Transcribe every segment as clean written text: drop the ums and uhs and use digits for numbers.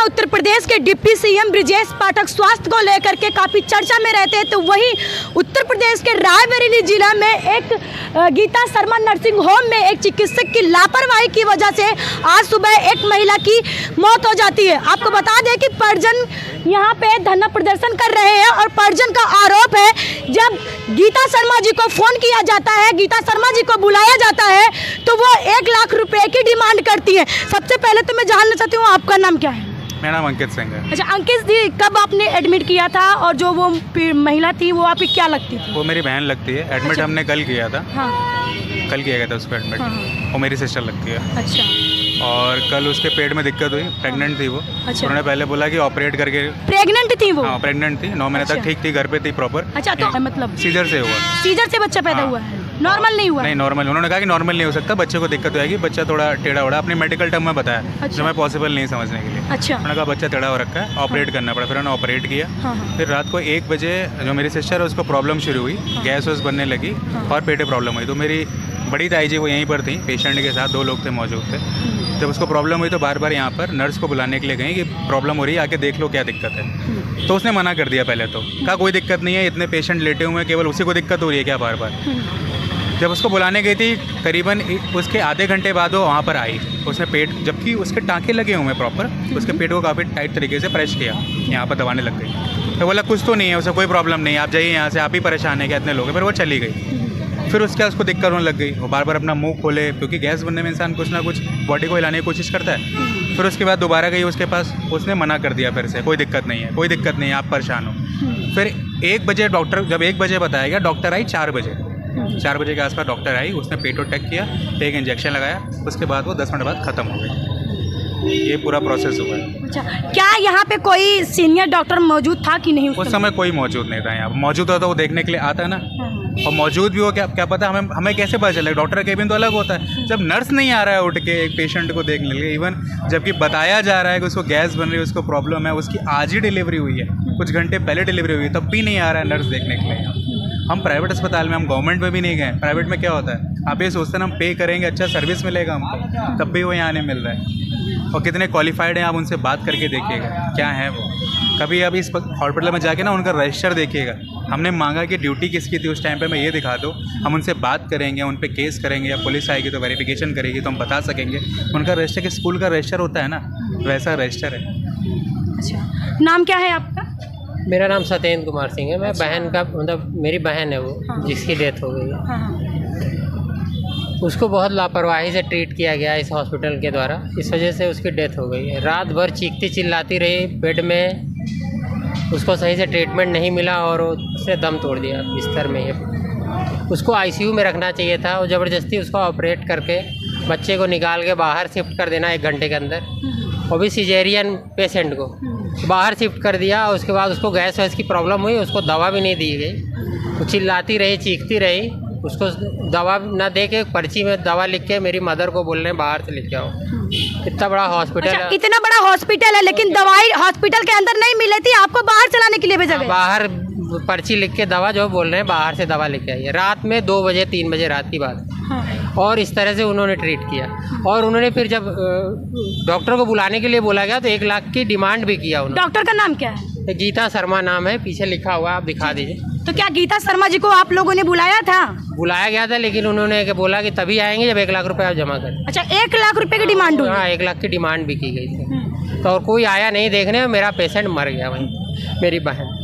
उत्तर प्रदेश के deputy CM Brajesh Pathak स्वास्थ्य को लेकर के काफ़ी चर्चा में रहते हैं, तो वहीं उत्तर प्रदेश के रायबरेली जिला में एक गीता शर्मा नर्सिंग होम में एक चिकित्सक की लापरवाही की वजह से आज सुबह एक महिला की मौत हो जाती है। आपको बता दें कि परिजन यहाँ पे धरना प्रदर्शन कर रहे हैं और परिजन का आरोप है, जब गीता शर्मा जी को फ़ोन किया जाता है, गीता शर्मा जी को बुलाया जाता है, तो वो 1 लाख रुपए की डिमांड करती है। सबसे पहले तो मैं जानना चाहती हूँ आपका नाम क्या है? मेरा नाम अंकित सिंह है। अच्छा अंकित जी, कब आपने एडमिट किया था और जो वो महिला थी वो आपकी क्या लगती थी? वो मेरी बहन लगती है। एडमिट अच्छा। हमने कल किया था। हाँ कल किया गया था उसको एडमिट। हाँ। वो मेरी सिस्टर लगती है। अच्छा और कल उसके पेट में दिक्कत हुई, प्रेग्नेंट थी वो। अच्छा। उन्होंने पहले बोला कि ऑपरेट करके। प्रेग्नेंट थी वो? हाँ प्रेग्नेंट थी, 9 महीने अच्छा। तक ठीक थी, घर पे थी प्रॉपर। अच्छा तो मतलब सीजर से हुआ। सीजर से बच्चा पैदा हाँ। हुआ है, नॉर्मल नहीं हुआ? नहीं नॉर्मल, उन्होंने कहा कि नॉर्मल नहीं हो सकता, बच्चे को दिक्कत होगी, बच्चा थोड़ा टेढ़ा उड़ा, अपने मेडिकल टर्म में बताया। अच्छा। जो मैं पॉसिबल नहीं समझने के लिए। अच्छा उन्होंने कहा बच्चा टेढ़ा हो रखा है, ऑपरेट करना पड़ा। फिर उन्होंने ऑपरेट किया। हाँ हाँ। फिर रात को 1 बजे जो मेरी सिस्टर है उसको प्रॉब्लम शुरू हुई, गैस वैस बनने लगी और पेट में प्रॉब्लम हुई। तो मेरी बड़ी ताई जी वो यहीं पर थी, पेशेंट के साथ 2 लोग थे मौजूद थे। जब उसको प्रॉब्लम हुई तो बार बार यहाँ पर नर्स को बुलाने के लिए गई कि प्रॉब्लम हो रही है, आके देख लो क्या दिक्कत है। तो उसने मना कर दिया पहले तो, कहा कोई दिक्कत नहीं है, इतने पेशेंट लेटे हुए हैं, केवल उसी को दिक्कत हो रही है क्या बार बार। जब उसको बुलाने गई थी करीबन उसके आधे घंटे बाद वो वहाँ पर आई। उसने पेट, जबकि उसके टाँके लगे हुए हैं प्रॉपर, उसके पेट को काफ़ी टाइट तरीके से प्रेस किया, यहाँ पर दबाने लग गई। तो बोला कुछ तो नहीं है, उसे कोई प्रॉब्लम नहीं है, आप जाइए यहाँ से, आप ही परेशान है क्या, इतने लोग हैं। फिर वो चली गई। फिर उसके बाद उसको दिक्कत होने लग गई, वो बार बार अपना मुंह खोले, क्योंकि गैस बनने में इंसान कुछ ना कुछ बॉडी को हिलाने की कोशिश करता है। फिर उसके बाद दोबारा गई उसके पास, उसने मना कर दिया फिर से, कोई दिक्कत नहीं है, कोई दिक्कत नहीं है, आप परेशान हो। फिर 1 बजे डॉक्टर, जब 1 बजे बताया गया, डॉक्टर आई 4 बजे। 4 बजे के आसपास डॉक्टर आई, उसने पेटो टेक किया, एक इंजेक्शन लगाया, उसके बाद वो 10 मिनट बाद ख़त्म हो गई। ये पूरा प्रोसेस हुआ है। अच्छा, क्या यहाँ पे कोई सीनियर डॉक्टर मौजूद था कि नहीं? उस समय कोई मौजूद नहीं था यहाँ। मौजूद होता तो वो देखने के लिए आता है ना। और मौजूद भी हो, क्या पता, हमें कैसे पता चलेगा? डॉक्टर का केबिन तो अलग होता है। जब नर्स नहीं आ रहा है उठ के एक पेशेंट को देखने के लिए, इवन जबकि बताया जा रहा है कि उसको गैस बन रही है, उसको प्रॉब्लम है, उसकी आज ही डिलीवरी हुई है, कुछ घंटे पहले डिलीवरी हुई है, तब भी नहीं आ रहा है नर्स देखने के लिए। हम प्राइवेट अस्पताल में, हम गवर्नमेंट में भी नहीं गए। प्राइवेट में क्या होता है, आप ये सोचते हैं हम पे करेंगे, अच्छा सर्विस मिलेगा हमको, तब भी वो यहाँ नहीं मिल रहा है। और कितने क्वालिफाइड हैं, आप उनसे बात करके देखिएगा क्या है वो। कभी अब इस हॉस्पिटल में जाके ना उनका रजिस्टर देखिएगा। हमने मांगा कि ड्यूटी किसकी थी उस टाइम पे, मैं ये दिखा दो, हम उनसे बात करेंगे, उन पे केस करेंगे, या पुलिस आएगी तो वेरिफिकेशन करेगी तो हम बता सकेंगे। उनका रजिस्टर के स्कूल का रजिस्टर होता है ना, वैसा रजिस्टर है। अच्छा, नाम क्या है आपका? मेरा नाम सत्येंद्र कुमार सिंह है। मैं बहन का, मतलब मेरी बहन है वो, जिसकी डेथ हो गई है। हाँ। उसको बहुत लापरवाही से ट्रीट किया गया इस हॉस्पिटल के द्वारा, इस वजह से उसकी डेथ हो गई है। रात भर चीखती चिल्लाती रही बेड में, उसको सही से ट्रीटमेंट नहीं मिला और उसने दम तोड़ दिया बिस्तर में ही। उसको आईसीयू में रखना चाहिए था, और ज़बरदस्ती उसको ऑपरेट करके बच्चे को निकाल के बाहर शिफ्ट कर देना 1 घंटे के अंदर, और भी सिजेरियन पेशेंट को बाहर शिफ्ट कर दिया। उसके बाद उसको गैस वैस की प्रॉब्लम हुई, उसको दवा भी नहीं दी गई। वो चिल्लाती रही, चीखती रही, उसको दवा ना दे के पर्ची में दवा लिख के मेरी मदर को बोल रहे हैं बाहर से लिख के आओ। इतना बड़ा हॉस्पिटल अच्छा, है। इतना बड़ा हॉस्पिटल है, लेकिन दवाई हॉस्पिटल के अंदर नहीं मिली थी, आपको बाहर चलाने के लिए भेजा गया? बाहर पर्ची लिख के दवा, जो बोल रहे हैं बाहर से दवा लेके आइए। रात में 2 बजे 3 बजे रात की बात है। हाँ। और इस तरह से उन्होंने ट्रीट किया। और उन्होंने फिर जब डॉक्टर को बुलाने के लिए बोला गया तो 1 लाख की डिमांड भी किया उन्होंने। डॉक्टर का नाम क्या है? गीता शर्मा नाम है, पीछे लिखा हुआ, आप दिखा दीजिए। तो क्या गीता शर्मा जी को आप लोगों ने बुलाया था? बुलाया गया था, लेकिन उन्होंने बोला कि तभी आएंगे जब 1 लाख रुपए आप जमा करें। अच्छा, 1 लाख रुपए की डिमांड हुई? हाँ, 1 लाख की डिमांड भी की गई थी। तो और कोई आया नहीं देखने, मेरा पेशेंट मर गया वहीं, मेरी बहन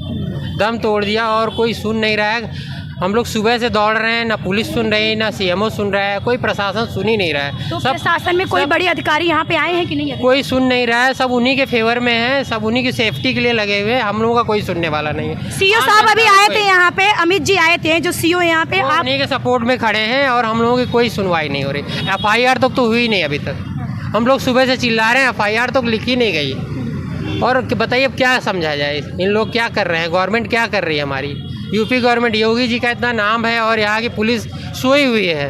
दम तोड़ दिया, और कोई सुन नहीं रहा है। हम लोग सुबह से दौड़ रहे हैं, ना पुलिस सुन रही है, ना सीएमओ सुन रहा है, कोई प्रशासन सुन ही नहीं रहा है। तो प्रशासन में कोई बड़े अधिकारी यहाँ पे आए हैं कि नहीं? कोई सुन नहीं रहा है, सब उन्हीं के फेवर में है, सब उन्हीं की सेफ्टी के लिए लगे हुए हैं। हम लोगों का कोई सुनने वाला नहीं है। सीओ साहब अभी आए थे यहाँ पे, अमित जी आए थे जो सीओ यहाँ पे, आप उन्हीं के सपोर्ट में खड़े हैं, और हम लोगों की कोई सुनवाई नहीं हो रही। FIR तक तो हुई नहीं अभी तक। हम लोग सुबह से चिल्ला रहे हैं, FIR तक लिखी नहीं गई। और बताइए अब क्या समझा जाए, इन लोग क्या कर रहे हैं, गवर्नमेंट क्या कर रही है हमारी। यूपी गवर्नमेंट, योगी जी का इतना नाम है, और यहाँ की पुलिस सोई हुई है।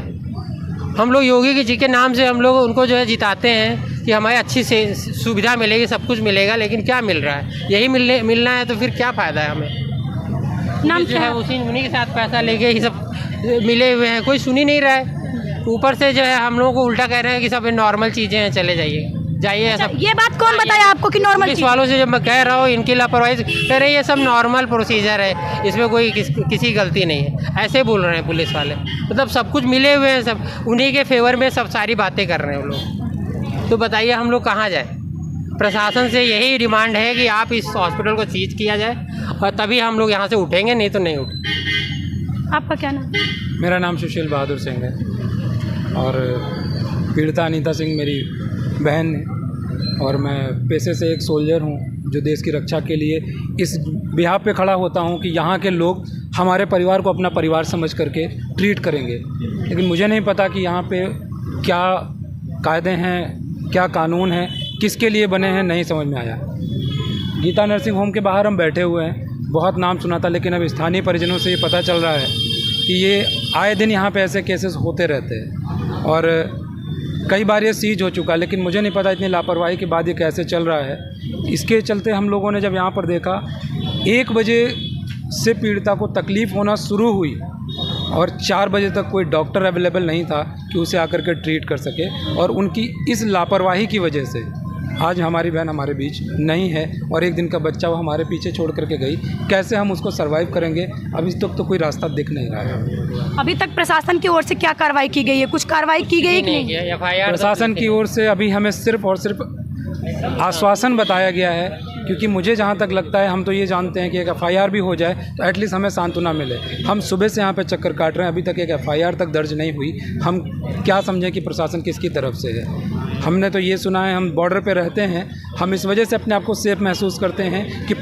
हम लोग योगी जी के नाम से हम लोग उनको जो है जिताते हैं कि हमारी अच्छी से सुविधा मिलेगी, सब कुछ मिलेगा, लेकिन क्या मिल रहा है? यही मिलना है तो फिर क्या फ़ायदा है हमें? नाम जो है उन्हीं के साथ पैसा लेके ही सब मिले हुए हैं, कोई सुन ही नहीं रहा है। ऊपर से जो है हम लोगों को उल्टा कह रहे हैं कि सब नॉर्मल चीज़ें हैं, चले जाइए। जाइए ऐसा। ये बात कौन बताया आपको कि नॉर्मल पुलिस वालों से जब मैं कह रहा हूँ इनकी लापरवाही से, कह रहे ये सब नॉर्मल प्रोसीजर है, इसमें कोई किसी गलती नहीं है, ऐसे बोल रहे हैं पुलिस वाले। मतलब सब कुछ मिले हुए हैं, सब उन्हीं के फेवर में सब सारी बातें कर रहे हैं वो लोग। तो बताइए हम लोग कहाँ जाए? प्रशासन से यही डिमांड है कि आप इस हॉस्पिटल को सीज किया जाए और तभी हम लोग यहाँ से उठेंगे, नहीं तो नहीं उठेंगे। आपका क्या नाम? मेरा नाम सुशील बहादुर सिंह है और पीड़िता अनीता सिंह मेरी बहन है और मैं पेशे से एक सोल्जर हूँ जो देश की रक्षा के लिए इस बिहाफ पे खड़ा होता हूँ कि यहाँ के लोग हमारे परिवार को अपना परिवार समझ करके ट्रीट करेंगे। लेकिन मुझे नहीं पता कि यहाँ पे क्या कायदे हैं, क्या कानून है, किसके लिए बने हैं, नहीं समझ में आया। गीता नर्सिंग होम के बाहर हम बैठे हुए हैं, बहुत नाम सुना था, लेकिन अब स्थानीय परिजनों से ये पता चल रहा है कि ये आए दिन यहाँ पे ऐसे केसेस होते रहते हैं और कई बार ये सीज हो चुका, लेकिन मुझे नहीं पता इतनी लापरवाही के बाद ये कैसे चल रहा है। इसके चलते हम लोगों ने जब यहाँ पर देखा 1 बजे से पीड़िता को तकलीफ़ होना शुरू हुई और 4 बजे तक कोई डॉक्टर अवेलेबल नहीं था कि उसे आकर के ट्रीट कर सके, और उनकी इस लापरवाही की वजह से आज हमारी बहन हमारे बीच नहीं है और एक दिन का बच्चा वो हमारे पीछे छोड़ करके गई। कैसे हम उसको सर्वाइव करेंगे? अभी तक तो कोई रास्ता दिख नहीं रहा है। अभी तक प्रशासन की ओर से क्या कार्रवाई की गई है? कुछ कार्रवाई की गई कि नहीं? FIR प्रशासन की ओर से अभी हमें सिर्फ और सिर्फ आश्वासन बताया गया है, क्योंकि मुझे जहाँ तक लगता है हम तो ये जानते हैं कि एक FIR भी हो जाए तो एटलीस्ट हमें सांत्वना मिले। हम सुबह से यहाँ पे चक्कर काट रहे हैं, अभी तक एक FIR तक दर्ज नहीं हुई। हम क्या समझें कि प्रशासन किसकी तरफ से है? हमने तो ये सुना है, हम बॉर्डर पे रहते हैं, हम इस वजह से अपने आप को सेफ महसूस करते हैं कि